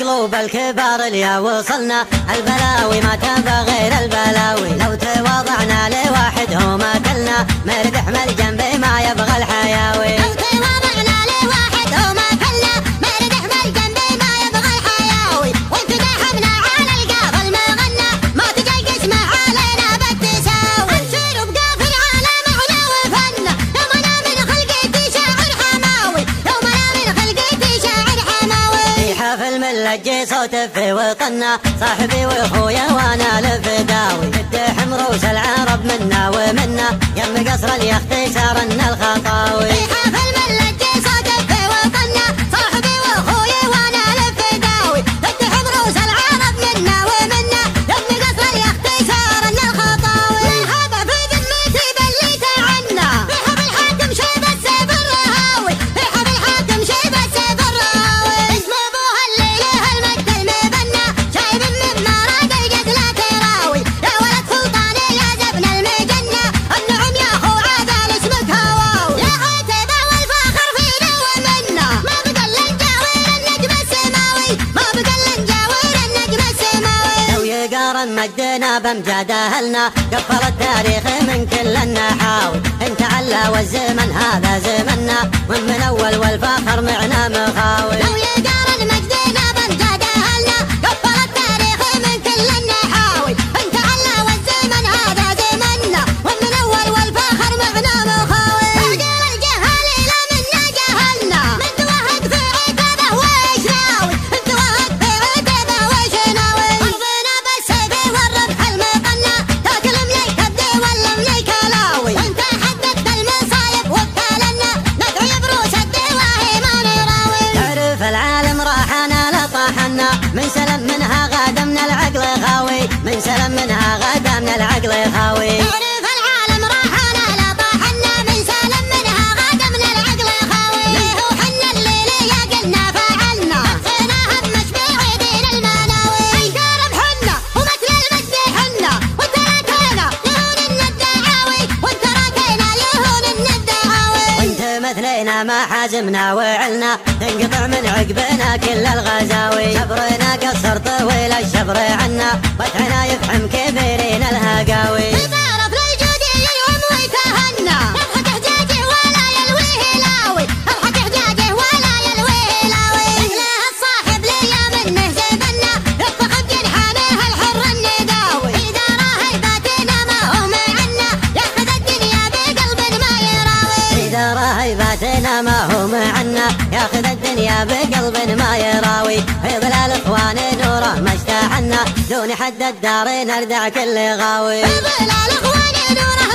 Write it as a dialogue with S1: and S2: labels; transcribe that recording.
S1: قلوب الكبار اليا وصلنا، البلاوي ما تنفع غير البلاوي، لو تواضعنا لواحد هو ما كلنا، مرد احمل جنبي ما يبغى الحياوي.
S2: لو تواضعنا لواحد هو ما كلنا، مرد احمل جنبي ما يبغى الحياوي، وانت داحمنا على القافل ما غنى، ما تجي قسمه علينا بالتساوي. نسير بقافل على معنى وفن، يومنا من خلقتي شاعر حماوي، يومنا من خلقتي شاعر حماوي.
S1: في حفل من لجي صوت في وطننا، صاحبي واخويا وانا الفداوي، تدحم روس العرب منا ومنا، يم قصر اليخت سارنا الخطاوي.
S2: في حفل من لجي صوت في وطننا، صاحبي واخويا وانا الفداوي، تدحم روس العرب منا ومنا، يم قصر اليخت سارنا الخطاوي. هذا في ذمتي بليت عنا، في حفل حاكم شيب السيف الرهاوي، في حفل حاكم شيب السيف الرهاوي. اسم ابوها الليله المجد المبنى، شايب من مراد القتل تراوي، يا ولد سلطاني يا زبن المجنة، النعم يا اخو عادل اسمك هواوي. يا عتبة والفخر فينا ومنا، ما بقى الا نجاور النجم السماوي، ما بقى الا نجاور النجم السماوي.
S1: لو يقارن مجدنا بامجاد اهلنا، قفل التاريخ من كل النحاوي، انت علا والزمن هذا زمننا، ومن اول والفخر معنا مخاوي.
S2: لو يقارن مجدنا بامجاد اهلنا، قفل التاريخ من كل النحاوي، انت علا والزمن هذا زمننا، ومن اول والفخر معنا مخاوي. عقل الجهالي لا منا جهلنا، من توهق في عتبه ويش ناوي، انت توهق في عتبه ويش ناوي. ارضنا بالسيف والربح المقنع، تاكل مليك الدي ولا مليك لاوي، وانت حددت المصايب وبتالنا، ندعي بروس الدواهي ما نراوي.
S1: تعرف العالم راحنا لطاحنا، من سلم منها غدا من العقل خاوي، من سلم منها غدا من العقل خاوي.
S2: تعرف العالم راحنا لا طاحنا، من سالم منها غدا من العقل خاوي. ليه وحنا الليل يا قلنا فعلنا، اخفينا همش بعيدين المناوي. انكار بحنا ومثل المجد حنا، وتركينا يهون الدعاوي، وتركينا يهون الدعاوي.
S1: وانت مثلنا ما حازمنا وعلنا، تنقطع من عقبنا كل الغزاوي، شبرنا قصر طويل الشبر عنا، فتحنا يفحم كبيرين الهقاوي.
S2: تعرف للجودي يلوم ويتهنى، يضحك حجاجه ولا يلويه لاوي، يضحك حجاجه ولا يلويه لاوي. له الصاحب ليا منه زبنا، يطبخ بجنحانه الحر النداوي، إذا راهي باتنا ما هو معنا، ياخذ الدنيا بقلب ما يراوي.
S1: إذا راهيباتنا ما هو معنا، ياخذ الدنيا بقلب ما يراوي، في ظلال اخوان نوره ما اشتاحنا، دون حد الدار نردع كل غاوي.
S2: في ظلال اخوان نوره